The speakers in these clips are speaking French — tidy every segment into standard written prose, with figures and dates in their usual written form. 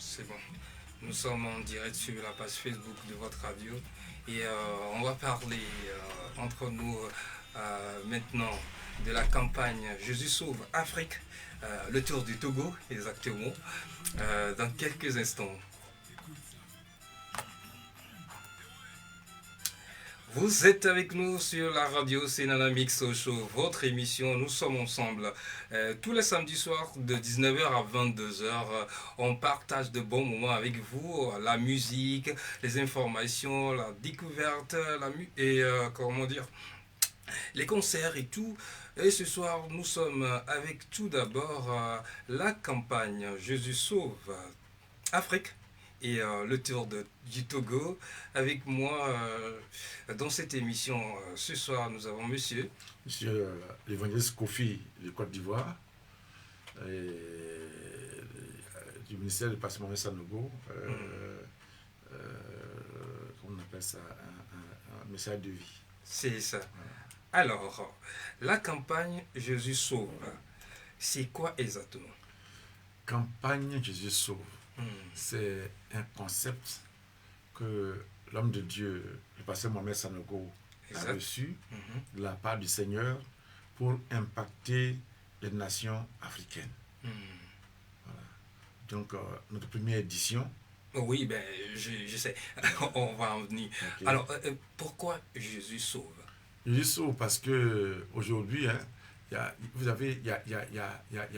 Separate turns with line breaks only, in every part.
C'est bon. Nous sommes en direct sur la page Facebook de votre radio et on va parler entre nous maintenant de la campagne Jésus sauve Afrique, le tour du Togo exactement, dans quelques instants. Vous êtes avec nous sur la radio Sénana Mix Show, votre émission. Nous sommes ensemble tous les samedis soirs de 19h à 22h. On partage de bons moments avec vous, la musique, les informations, la découverte et comment dire, les concerts et tout. Et ce soir, nous sommes avec tout d'abord la campagne Jésus sauve Afrique et le tour du Togo. Avec moi dans cette émission ce soir, nous avons
Monsieur l'évangéliste Kofi de Côte d'Ivoire, du ministère du Patrimoine Sanogo, on appelle ça un message de vie.
C'est ça. Alors, la campagne Jésus sauve, c'est quoi exactement?
Campagne Jésus sauve, c'est un concept que l'homme de Dieu, le pasteur Mohamed Sanogo, a reçu de la part du Seigneur pour impacter les nations africaines. Voilà. Donc, notre première édition.
Oui, ben, je sais. On va en venir. Okay. Alors, pourquoi Jésus sauve?
Jésus sauve parce qu'aujourd'hui, il y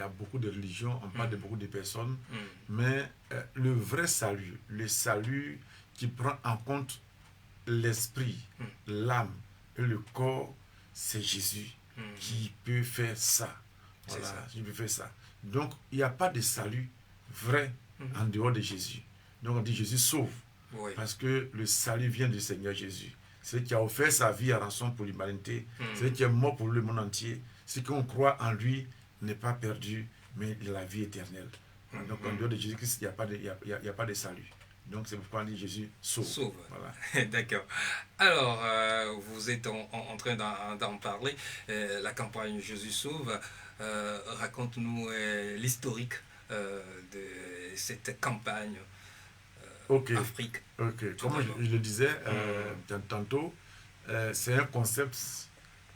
a beaucoup de religions, on parle de beaucoup de personnes, mais le vrai salut, le salut qui prend en compte l'esprit, l'âme et le corps, c'est Jésus qui peut faire ça. Voilà, qui peut faire ça. Donc, il n'y a pas de salut vrai en dehors de Jésus. Donc, on dit Jésus sauve, parce que le salut vient du Seigneur Jésus. C'est lui qui a offert sa vie à rançon pour l'humanité. C'est lui qui est mort pour le monde entier. Ce qu'on croit en lui n'est pas perdu, mais il a la vie éternelle. Donc, en dehors de Jésus-Christ, il n'y a pas de salut. Donc, c'est pourquoi on dit Jésus sauve.
Voilà. D'accord. Alors, vous êtes en train d'en parler. La campagne Jésus sauve. Raconte-nous l'historique de cette campagne Afrique.
Comme je le disais tantôt, c'est un concept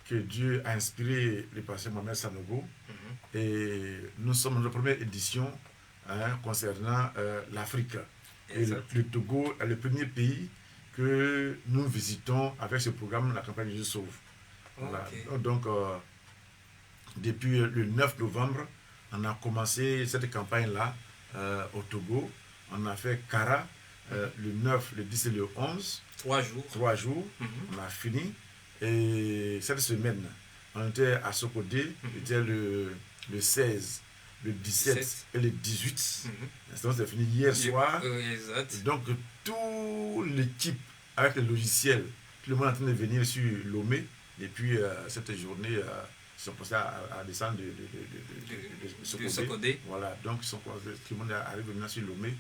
que Dieu a inspiré le pasteur Mohamed Sanogo. Et nous sommes dans la première édition concernant l'Afrique. Et le Togo est le premier pays que nous visitons avec ce programme, la campagne Jésus sauve. Voilà. Donc, depuis le 9 novembre, on a commencé cette campagne-là au Togo. On a fait Kara le 9, le 10 et le 11. 3 jours. On a fini. Et cette semaine, on était à Sokodé, c'était le 16. Le 17 et le 18. Donc, c'est fini hier soir. Donc, toute l'équipe avec le logiciel, tout le monde est en train de venir sur Lomé. Et puis, cette journée, ils sont passés à descendre de
Sokodé.
Voilà, donc tout le monde arrive maintenant sur Lomé.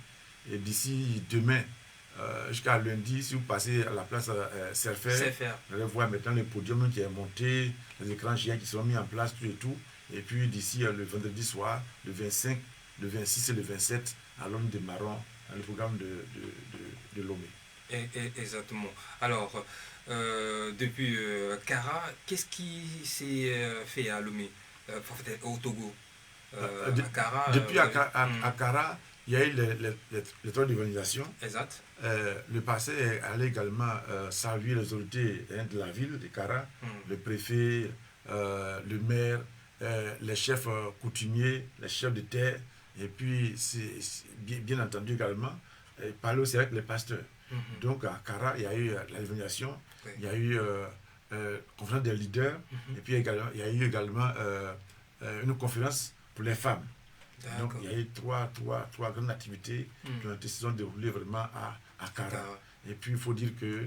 Et d'ici demain, jusqu'à lundi, si vous passez à la place Serfer, vous allez voir maintenant le podium qui est monté, les écrans géants qui sont mis en place, tout et tout. Et puis d'ici le vendredi soir, le 25, le 26 et le 27, allons nous démarrons le programme de Lomé.
Exactement. Alors, depuis Kara, qu'est-ce qui s'est fait à Lomé, au Togo
Depuis à Kara, il y a eu les 3 d'évaluation.
Exact.
Le passé est allé également saluer les autorités de la ville de Kara, le préfet, le maire, les chefs coutumiers, les chefs de terre, et puis bien entendu également parler aussi avec les pasteurs. Donc à Kara, il y a eu l'évaluation, il y a eu conférence des leaders, et puis également, il y a eu également une conférence pour les femmes. Donc il y a eu trois grandes activités qui ont été déroulées vraiment à Kara. Et puis il faut dire que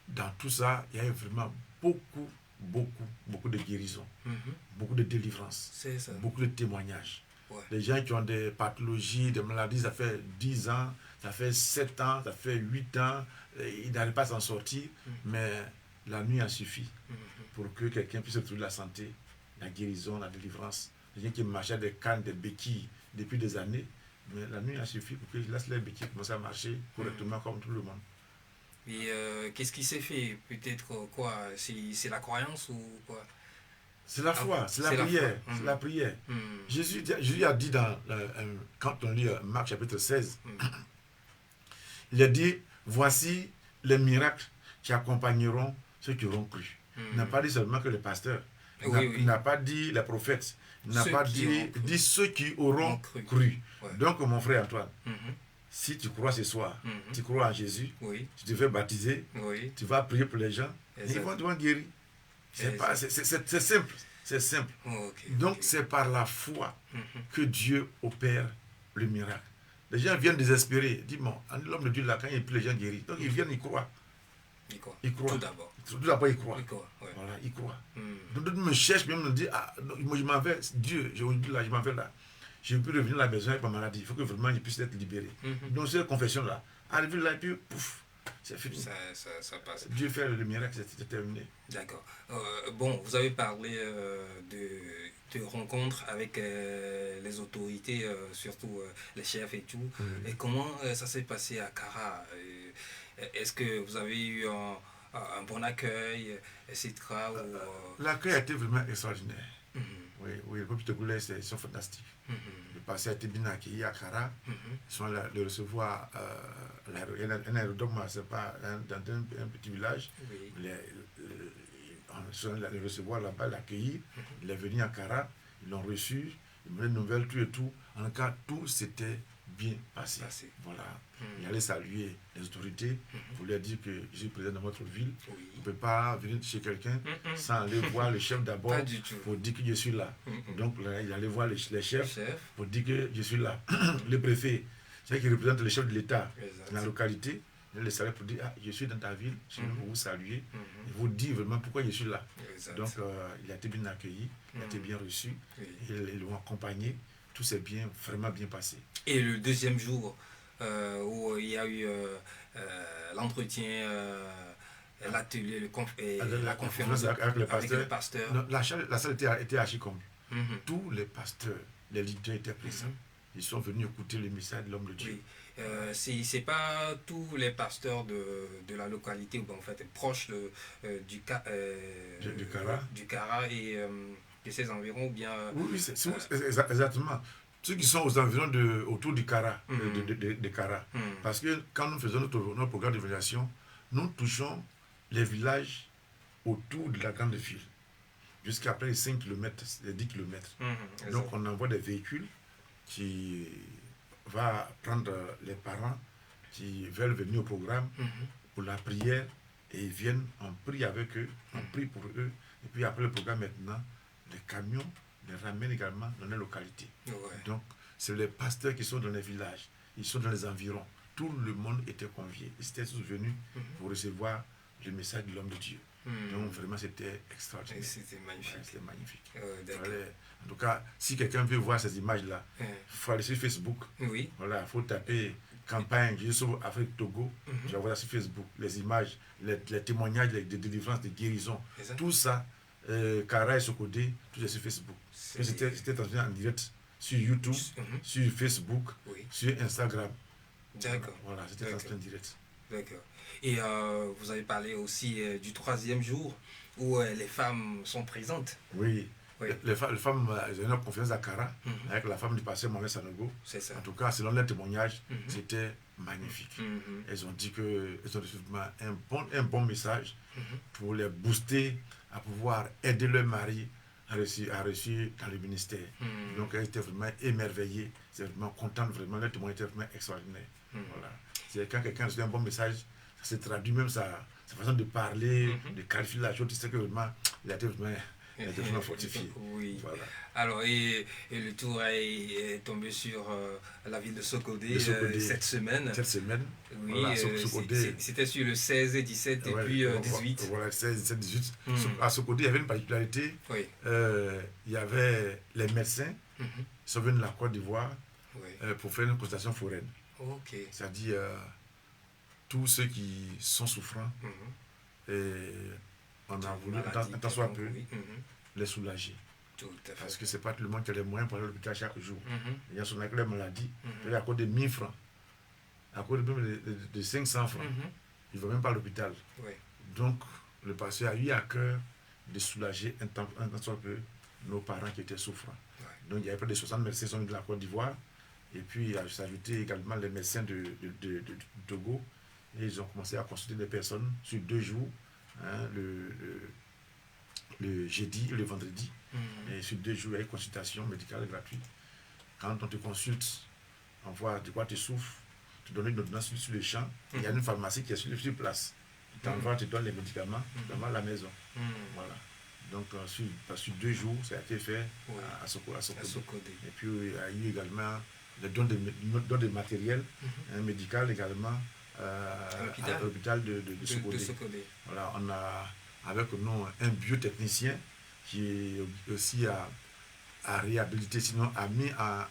dans tout ça, il y a eu vraiment beaucoup de guérisons, beaucoup de délivrances, beaucoup de témoignages. Les gens qui ont des pathologies, des maladies, ça fait 10 ans, ça fait 7 ans, ça fait 8 ans, ils n'arrivent pas à s'en sortir, mais la nuit a suffi pour que quelqu'un puisse retrouver la santé, la guérison, la délivrance. Les gens qui marchaient des cannes, des béquilles depuis des années, Mais la nuit a suffi pour que je laisse les béquilles commencer à marcher correctement comme tout le monde.
Et qu'est-ce qui s'est fait? Peut-être quoi? C'est la croyance ou quoi?
C'est la foi, c'est la prière. C'est la prière. Jésus a dit quand on lit Marc chapitre 16, il a dit, voici les miracles qui accompagneront ceux qui auront cru. Il n'a pas dit seulement que les pasteurs. Il n'a pas dit les prophètes. Il n'a pas dit ceux qui auront cru.
Ouais.
Donc, mon frère Antoine, si tu crois ce soir, tu crois en Jésus, tu te fais baptiser, tu vas prier pour les gens, et ils vont te guérir. C'est simple. C'est simple. Donc, c'est par la foi que Dieu opère le miracle. Les gens viennent désespérer. Dis, bon, l'homme de Dieu, là, quand il prie, les gens guéris. Donc, ils viennent, ils croient. Ils croient. Tout d'abord, ils croient. Voilà, ils croient. Donc, d'autres me cherchent, même me disent, ah, moi, je m'en vais, Dieu, je m'en vais là. Je peux revenir à la maison avec ma maladie. Il faut que vraiment je puisse être libéré. Donc, cette confession-là, arrivé là, et puis, pouf, c'est fini.
Ça passe.
Dieu fait le miracle, c'est terminé.
D'accord. Bon, vous avez parlé de rencontres avec les autorités, surtout les chefs et tout. Et comment ça s'est passé à Kara? Est-ce que vous avez eu un bon accueil, etc.
L'accueil a été vraiment extraordinaire. Oui, les peuples togolais, ils sont fantastiques. Le passé a été bien accueilli à Kara. Ils sont allés le recevoir un aérodrome, c'est pas dans un petit village. Ils sont allés le recevoir là-bas, l'accueillir. Il est venu à Kara, ils l'ont reçu, ils m'ont donné une nouvelle, tout et tout. En tout cas, tout s'était bien passé. Voilà. Il allait saluer les autorités pour leur dire que je suis présent dans votre ville. On ne peut pas venir chez quelqu'un sans aller voir le chef d'abord pour dire que je suis là. Donc là, il allait voir les chefs pour dire que je suis là. Le préfet, c'est qui représente le chef de l'État dans la localité. Il les salue pour dire, ah, je suis dans ta ville, je viens pour vous saluer et vous dire vraiment pourquoi je suis là. Donc il a été bien accueilli, il a été bien reçu, ils l'ont accompagné, tout s'est vraiment bien passé.
Et le deuxième jour où il y a eu l'entretien, l'atelier, la conférence avec le pasteur.
Non, la salle était archi comble. Tous les pasteurs, les leaders étaient présents. Ils sont venus écouter le message de l'homme de Dieu.
C'est pas tous les pasteurs de la localité, ou en fait proches du Kara et de ses environs, ou bien...
Oui, exactement. Ceux qui sont aux environs autour du Kara, de Kara. Parce que quand nous faisons notre programme d'évaluation, nous touchons les villages autour de la grande ville, jusqu'après les 5 km, les 10 km. Donc on envoie des véhicules qui vont prendre les parents qui veulent venir au programme pour la prière, et ils viennent, on prie avec eux, on prie pour eux, et puis après le programme maintenant, les camions les ramènent également dans les localités. Donc, c'est les pasteurs qui sont dans les villages, ils sont dans les environs. Tout le monde était convié. Ils étaient tous venus pour recevoir le message de l'homme de Dieu. Donc, vraiment, c'était extraordinaire.
C'était magnifique.
C'était magnifique. En tout cas, si quelqu'un veut voir ces images-là, il faut aller sur Facebook. Voilà, il faut taper campagne Jésus Afrique Togo. Tu vas voir sur Facebook les images, les témoignages de délivrance, de guérison. Tout ça. Kara et Sokodé, tout est sur Facebook. C'était transmis en direct sur YouTube, sur Facebook, sur Instagram.
D'accord.
Voilà, c'était transmis en direct.
D'accord. Et vous avez parlé aussi du 3e jour où les femmes sont présentes.
Oui. Les femmes, elles ont une conférence à Kara avec la femme du pasteur Mohamed Sanogo. En tout cas, selon leurs témoignages, c'était magnifique. Elles ont dit qu'elles ont reçu un bon message pour les booster à pouvoir aider leur mari à réussir dans le ministère. Donc elles étaient vraiment émerveillées, elles étaient vraiment contentes, vraiment, leur témoignage était vraiment extraordinaire. Voilà. C'est quand quelqu'un reçoit un bon message, ça se traduit même sa façon de parler, de qualifier la chose, tu sais que vraiment, il a été vraiment fortifié. Voilà.
Alors, et le tour est tombé sur la ville de Sokodé cette semaine. Oui, voilà, c'était sur le 16 et 17 et puis 18.
Voilà, 16, 17, 18. À Sokodé, il y avait une particularité. Il y avait les médecins qui sont venus de la Côte d'Ivoire pour faire une constatation foraine. C'est-à-dire tous ceux qui sont souffrants. Et on a voulu, un temps soit peu, les soulager.
Tout à fait.
Parce que c'est pas tout le monde qui a les moyens pour aller à l'hôpital chaque jour.
Mhm.
Il y a son avec les maladies,
Mhm.
à cause de 1000 francs, à cause de 500 francs.
Mhm.
Il ne va même pas à l'hôpital.
Oui.
Donc, le pasteur a eu à cœur de soulager un tant soit peu nos parents qui étaient souffrants.
Ouais.
Donc, il y avait près de 60 médecins qui sont de la Côte d'Ivoire. Et puis, il a ajouté également les médecins de Togo. Et ils ont commencé à consulter des personnes sur 2 jours, hein, le jeudi et le vendredi.
Mhm.
Et sur 2 jours, il y a une consultation médicale gratuite. Quand on te consulte, on voit de quoi tu souffres, tu donnes une ordonnance sur le champ. Il y a une pharmacie qui est sur place. Tu t'envoies, tu donnes les médicaments, tu t'envoies à la maison. Voilà. Donc, sur 2 jours, ça a été fait à Sokodé. Et puis, il y a eu également le don de matériel médical également à l'hôpital de Sokodé. Voilà, on a avec nous un biotechnicien qui est aussi à réhabiliter, sinon a mis à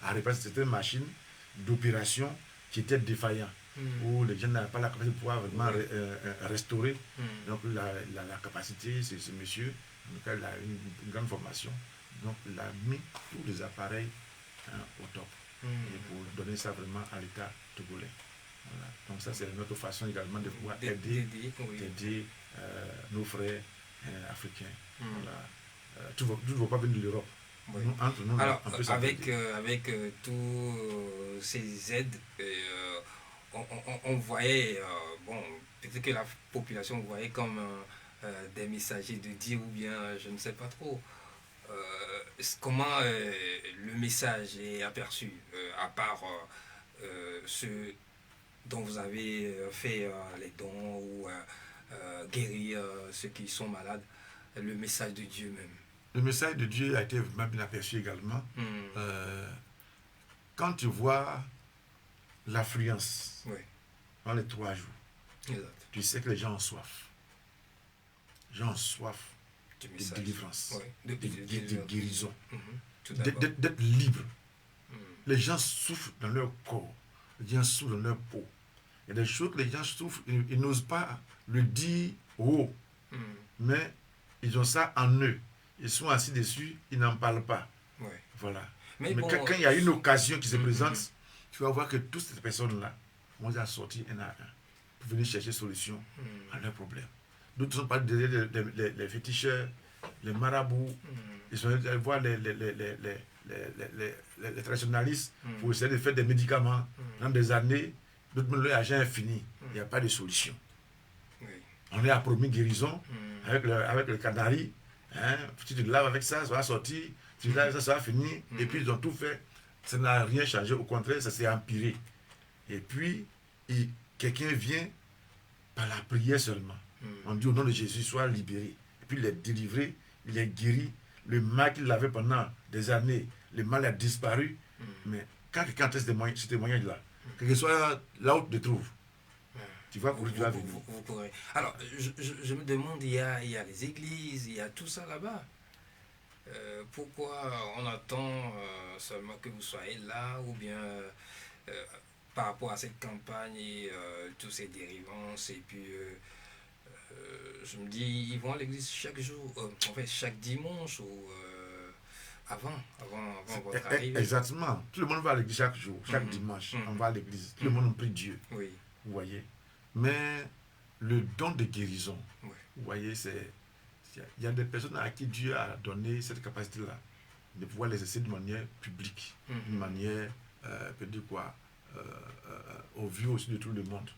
réparer certaines machines d'opération qui étaient défaillantes, où les gens n'avaient pas la capacité de pouvoir vraiment restaurer. Donc la capacité, c'est ce monsieur, en tout cas, il a une grande formation. Donc il a mis tous les appareils au top et pour donner ça vraiment à l'État togolais. Voilà. Donc ça, c'est notre façon également de pouvoir aider nos frères africains. Voilà. Tout ne va pas venir de l'Europe.
Oui.
Entre nous,
alors, avec tous ces aides, on voyait, bon, peut-être que la population voyait comme des messagers de Dieu ou bien, je ne sais pas trop. Comment le message est aperçu, à part ce dont vous avez fait les dons ou guérir ceux qui sont malades, le message de Dieu même.
Le message de Dieu a été vraiment bien aperçu également. Quand tu vois l'affluence dans les 3 jours, tu sais que les gens ont soif. Les gens ont soif de délivrance, de guérison, d'être libre. Les gens souffrent dans leur corps, les gens souffrent dans leur peau. Il y a des choses que les gens souffrent, ils n'osent pas le dire haut, mais ils ont ça en eux. Ils sont assis dessus, ils n'en parlent pas. Voilà. Mais bon, quand il y a une occasion qui se présente, tu vas voir que toutes ces personnes-là vont sortir un à un pour venir chercher solution à leurs problèmes. D'autres sont pas derrière les féticheurs, les marabouts, ils sont allés voir les traditionalistes pour essayer de faire des médicaments. Dans des années, d'autres l'argent est fini, il n'y a pas de solution. On est à promis guérison avec le canari. Hein, si tu laves avec ça, ça va sortir. Si tu laves avec ça, ça va finir. Et puis ils ont tout fait. Ça n'a rien changé. Au contraire, ça s'est empiré. Et puis, quelqu'un vient par la prière seulement. On dit au nom de Jésus, sois libéré. Et puis il est délivré, il est guéri. Le mal qu'il avait pendant des années, le mal a disparu. Mais quand quelqu'un teste ce témoignage-là, quel que soit là où tu te trouves, tu vas courir, tu vas venir.
Vous pourrez. Alors, je me demande, il y a les églises, il y a tout ça là-bas. Pourquoi on attend seulement que vous soyez là, ou bien par rapport à cette campagne et tous ces dérivances, et puis je me dis, ils vont à l'église chaque jour, en fait chaque dimanche, ou avant votre arrivée.
Exactement. Tout le monde va à l'église chaque jour, chaque dimanche, on va à l'église. Tout le monde prie Dieu.
Oui.
Vous voyez. Mais le don de guérison, vous voyez, il y a des personnes à qui Dieu a donné cette capacité-là de pouvoir l'exercer de manière publique, de manière, peut dire quoi, au vu aussi de tout le monde.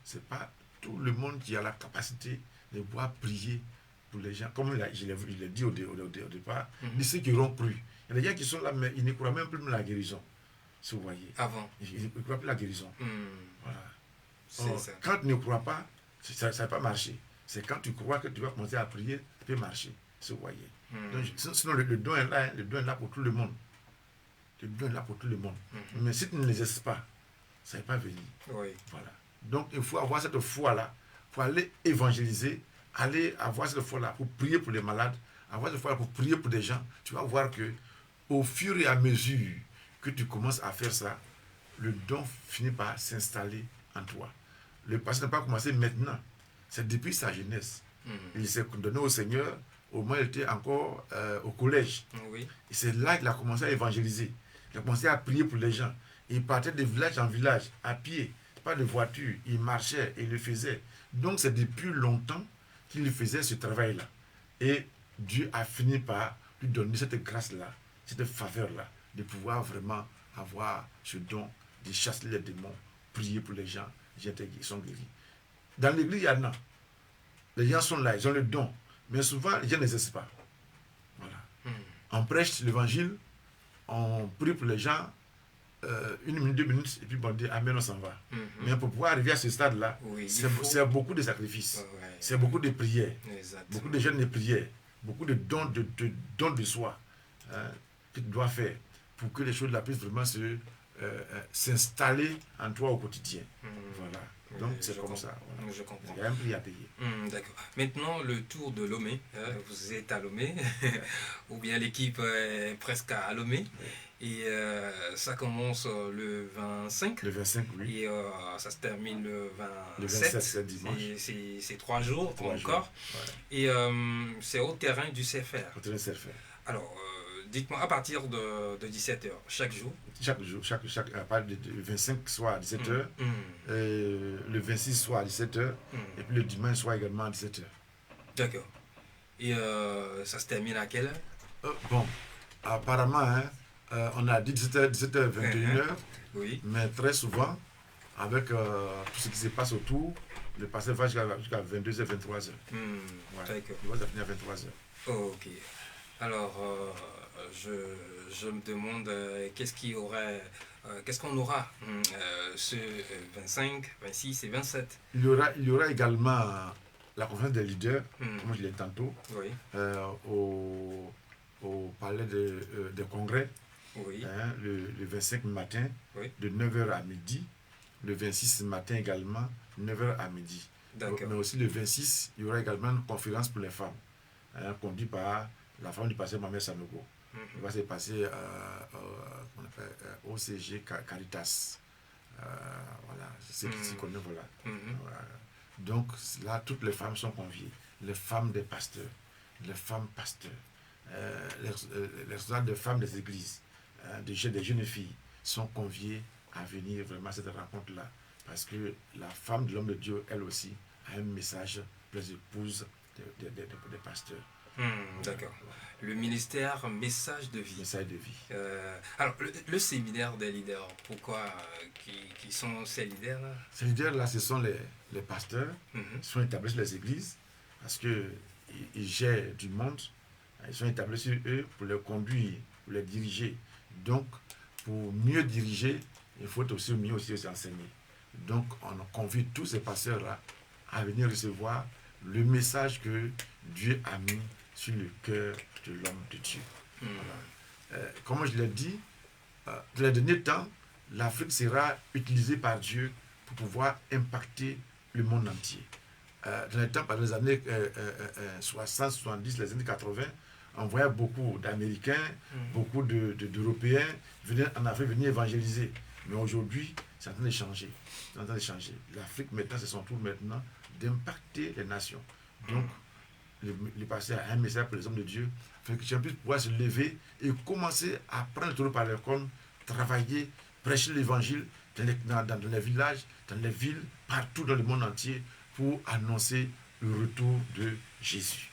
C'est pas tout le monde qui a la capacité de pouvoir prier pour les gens. Comme je l'ai dit au départ, de ceux qui auront cru. Il y a des gens qui sont là, mais ils ne croient même plus la guérison. Si vous voyez.
Avant.
Ils ne croient plus la guérison. Voilà.
Ça.
Quand tu ne crois pas, ça ne va pas marcher. C'est quand tu crois que tu vas commencer à prier, ça peut marcher. Vous voyez. Donc, sinon, le don est là, le don est là pour tout le monde. Le don est là pour tout le monde. Mais si tu ne l'exerces pas, ça ne va pas venir.
Oui.
Voilà. Donc, il faut avoir cette foi-là pour aller évangéliser, aller avoir cette foi-là pour prier pour les malades, avoir cette foi-là pour prier pour des gens. Tu vas voir que au fur et à mesure que tu commences à faire ça, le don finit par s'installer en toi. Le pasteur n'a pas commencé maintenant. C'est depuis sa jeunesse. Il s'est donné au Seigneur au moment où il était encore au collège.
Oui.
Et c'est là qu'il a commencé à évangéliser. Il a commencé à prier pour les gens. Il partait de village en village, à pied, pas de voiture. Il marchait et il le faisait. Donc c'est depuis longtemps qu'il faisait ce travail-là. Et Dieu a fini par lui donner cette grâce-là, cette faveur-là, de pouvoir vraiment avoir ce don de chasser les démons, prier pour les gens, ils sont guéris. Dans l'église, il y en a. Les gens sont là, ils ont le don. Mais souvent, les gens n'exercent pas. Voilà. On prêche l'évangile, on prie pour les gens, 1 minute, 2 minutes, et puis bon, on dit Amen, on s'en va. Mais pour pouvoir arriver à ce stade-là,
Oui,
c'est beaucoup de sacrifices,
ouais,
c'est beaucoup de prières,
exactement.
beaucoup de jeûnes de prières, beaucoup de dons de soi que tu dois faire pour que les choses-là puissent vraiment s'installer en toi au quotidien. Voilà. Donc c'est comme ça. Voilà.
Je comprends.
Il y a un prix à payer.
D'accord. Maintenant, le tour de Lomé. Vous êtes à Lomé, ou bien l'équipe est presque à Lomé. Et ça commence le 25.
Le 25, oui.
Et ça se termine le 27.
Le 27, c'est dimanche.
C'est 3 jours encore. Ouais. Et c'est au terrain du CFR.
Au terrain du CFR.
Alors, dites-moi, à partir de 17h, chaque jour?
Chaque jour, à partir du 25 soir à 17h, le 26 soir à 17h, et puis le dimanche soir également à 17h.
D'accord. Et ça se termine à quelle heure?
Bon, apparemment, hein, on a dit 17h, 21h,
oui. Mais
très souvent, avec tout ce qui se passe autour, le passé va jusqu'à 22h, 23h.
D'accord.
Il va finir à 23h.
Ok. Alors, je me demande qu'est-ce qu'on aura ce 25, 26 et 27.
Il y aura également la conférence des leaders, comme je l'ai dit tantôt,
oui.
au palais des congrès,
oui.
Hein, le 25 matin,
oui.
de 9h à midi, le 26 matin également, 9h à midi.
D'accord.
Mais aussi le 26, il y aura également une conférence pour les femmes, hein, conduite par la femme du pasteur Mamel Sanogo. Il va se passer OCG Caritas. Voilà, c'est ce qui connaît, voilà. Voilà. Donc là, toutes les femmes sont conviées. Les femmes des pasteurs, les femmes pasteurs, les femmes des églises, des jeunes filles sont conviées à venir vraiment à cette rencontre-là. Parce que la femme de l'homme de Dieu, elle aussi, a un message pour les épouses des pasteurs.
D'accord. Le ministère Message de vie.
Message de vie.
Alors, le séminaire des leaders, pourquoi qui sont ces leaders-là?
Ces leaders-là, ce sont les pasteurs qui sont établis sur les églises parce qu'ils gèrent du monde. Ils sont établis sur eux pour les conduire, pour les diriger. Donc, pour mieux diriger, il faut aussi mieux aussi enseigner. Donc, on convie tous ces pasteurs-là à venir recevoir le message que Dieu a mis sur le cœur de l'homme de Dieu. Voilà. Comme je l'ai dit, dans les derniers temps, l'Afrique sera utilisée par Dieu pour pouvoir impacter le monde entier. Dans les temps, par les années 60, 70, les années 80, on voyait beaucoup d'Américains, beaucoup d'Européens venir en Afrique, venir évangéliser. Mais aujourd'hui, c'est en train de changer. C'est en train de changer. L'Afrique, maintenant, c'est son tour maintenant d'impacter les nations. Donc, le pasteur a un message pour les hommes de Dieu, afin que les gens puissent pouvoir se lever et commencer à prendre le taureau par les cornes, travailler, prêcher l'évangile dans les villages, dans les villes, partout dans le monde entier, pour annoncer le retour de Jésus.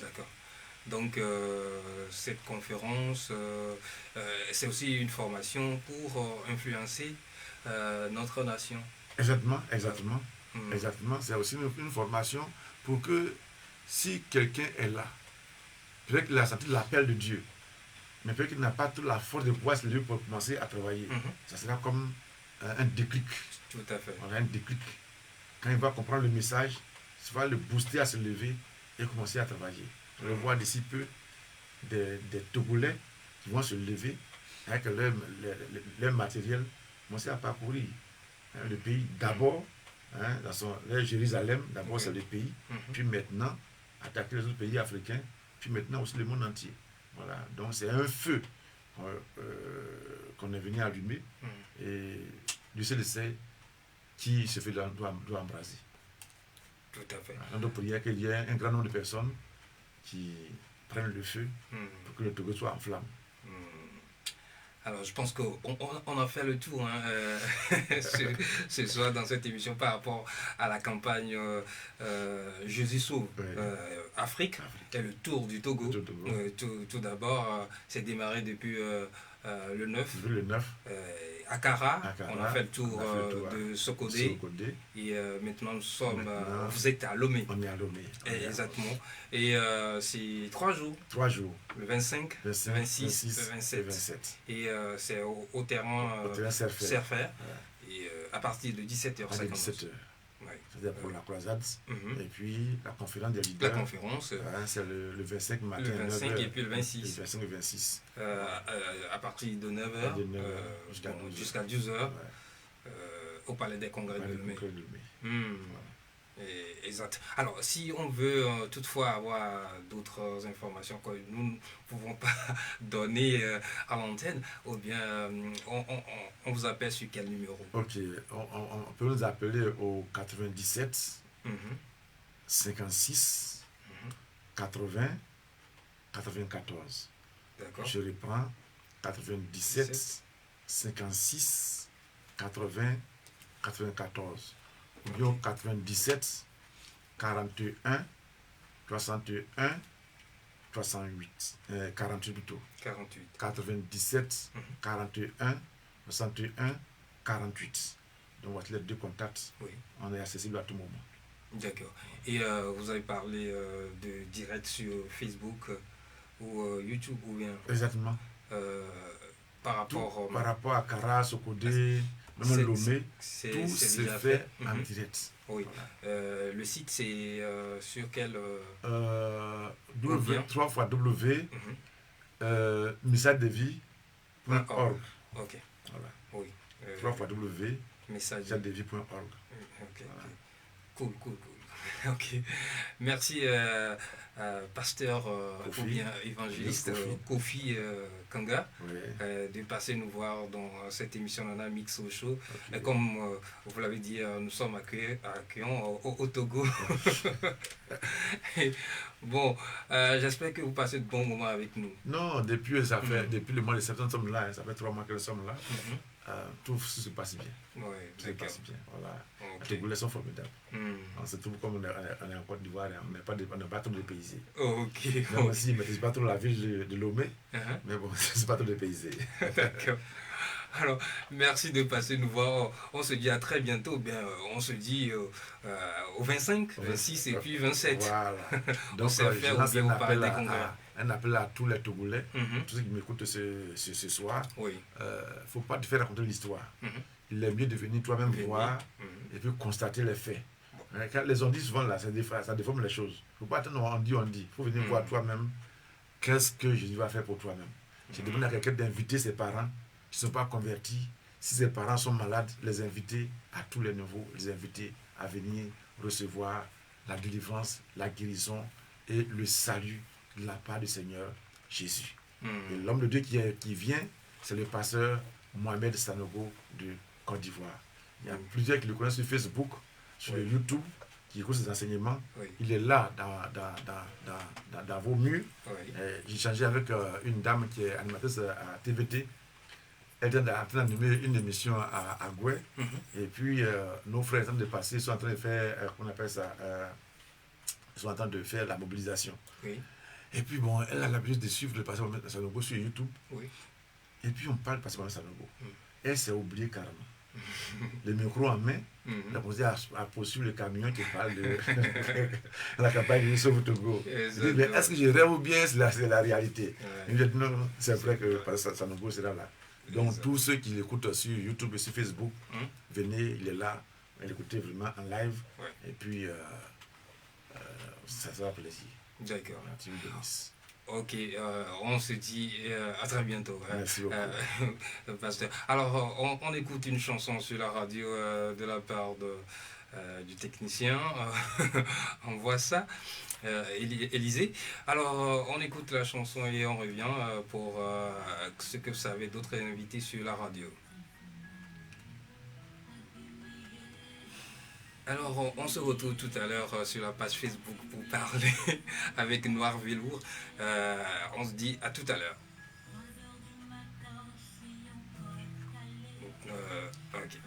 D'accord. Donc, cette conférence, c'est aussi une formation pour influencer notre nation.
Exactement. Exactement. C'est aussi une formation pour que si quelqu'un est là, peut-être qu'il a senti l'appel de Dieu, mais peut-être qu'il n'a pas toute la force de pouvoir se lever pour commencer à travailler. Ça sera comme un déclic.
Tout à fait.
Voilà, un déclic. Quand il va comprendre le message, ça va le booster à se lever et commencer à travailler. On va voir d'ici peu des Togolais qui vont se lever avec leur matériel, commencer à parcourir le pays d'abord. Dans Jérusalem, d'abord c'est le pays, puis maintenant attaquer les autres pays africains, puis maintenant aussi le monde entier. Voilà, donc c'est un feu qu'on est venu allumer et Dieu seul sait qui se fait doit embraser.
Tout à fait.
Dans nos prières, qu'il y ait un grand nombre de personnes qui prennent le feu pour que le Togo soit en flamme.
Alors, je pense qu'on a fait le tour ce soir dans cette émission par rapport à la campagne Jésus sauve Afrique et le tour du Togo. Tout d'abord, c'est démarré depuis le 9.
Le 9.
Akara, on a fait le tour, de Sokodé. Et maintenant, vous êtes à Lomé.
On est à Lomé.
Exactement. Et c'est 3 jours.
3 jours.
Le 25, 26, le 27. Et c'est au terrain Serfer. Et à partir de 17h50.
17h. C'est-à-dire pour la croisade. Et puis la conférence des leaders.
La conférence.
C'est le 25 matin.
Le 25 et puis le 26.
Le 25 et 26.
À partir de 9h jusqu'à 12h au Palais des Congrès de Lomé. Exact. Alors, si on veut toutefois avoir d'autres informations que nous ne pouvons pas donner à l'antenne, ou bien on vous appelle sur quel numéro?
Ok, on peut nous appeler au 97 56 80 94.
D'accord.
Je reprends 97 56 80 94. Bio 97 41 61 68 48 plutôt 97 41 61 48. Donc voici les 2 contacts. On est accessible à tout moment.
D'accord. Et vous avez parlé de direct sur Facebook ou YouTube ou bien?
Exactement.
Par rapport
à Kara, Sokodé, même Lomé, tout se fait en direct.
Oui. Voilà. Le site, c'est sur quel
3 fois W messagedevi.org.
Ok.
Voilà.
Oui.
3 fois W
messagedevi.org. Ok. Voilà. Cool. Ok. Merci, pasteur ou bien évangéliste Kofi Kanga, de passer nous voir dans cette émission Nana Mixo Show. Okay. Comme vous l'avez dit, nous sommes accueillants au Togo. Bon, j'espère que vous passez de bons moments avec nous.
Non, depuis le mois de septembre, nous sommes là. Ça fait 3 mois que nous sommes là. Tout se passe bien.
Oui,
ça se passe bien. Voilà. Les Togolais sont formidables. On se trouve comme on est en Côte d'Ivoire, on n'est pas trop dépaysé.
Ok.
Même si je ne maîtrise pas trop la ville de Lomé, mais bon, c'est pas trop dépaysé.
D'accord. Alors, merci de passer nous voir. On se dit à très bientôt. Bien, on se dit au 25, 26 et puis 27.
Voilà. Donc,
je lance
un appel à tous les Togolais, tous ceux qui m'écoutent ce soir.
Oui.
Faut pas te faire raconter l'histoire. Il est mieux de venir toi-même voir et puis constater les faits. Quand les on dit souvent là, ça déforme les choses. Il ne faut pas attendre on dit. Il faut venir voir toi-même qu'est-ce que Jésus va faire pour toi-même. J'ai demandé à quelqu'un d'inviter ses parents qui ne sont pas convertis. Si ses parents sont malades, les inviter à tous les niveaux, les inviter à venir recevoir la délivrance, la guérison et le salut de la part du Seigneur Jésus. Et l'homme de Dieu qui vient, c'est le pasteur Mohamed Sanogo de Côte d'Ivoire. Il y a plusieurs qui le connaissent sur Facebook, sur YouTube, qui écoutent ses enseignements. Il est là dans vos murs. J'ai échangé avec une dame qui est animatrice à TVT. Elle est en train d'animer une émission à Goué. Et puis, nos frères sont en train de passer, sont en train de faire, on appelle ça, sont en train de faire la mobilisation. Et puis, bon, elle a l'habitude de suivre le pasteur Mohamed Sanogo sur YouTube. Et puis, on parle du pasteur Mohamed Sanogo. Elle s'est oubliée carrément. Le micro en main, elle a posé à poursuivre le camion qui parle de la campagne de Sauve Togo. Est-ce que je rêve ou bien c'est la réalité? Il dit non, c'est vrai que le pasteur Sanogo sera là. Donc, tous ceux qui l'écoutent sur YouTube et sur Facebook, venez, il est là, l'écoutez vraiment en live. Et puis, ça sera plaisir.
D'accord. Ok, on se dit à très bientôt.
Merci beaucoup.
Pasteur. Alors, on écoute une chanson sur la radio de la part du technicien. On voit ça. Élisée. Alors, on écoute la chanson et on revient pour ce que vous savez d'autres invités sur la radio. Alors, on se retrouve tout à l'heure sur la page Facebook pour parler avec Noir Velours. On se dit à tout à l'heure. Ok.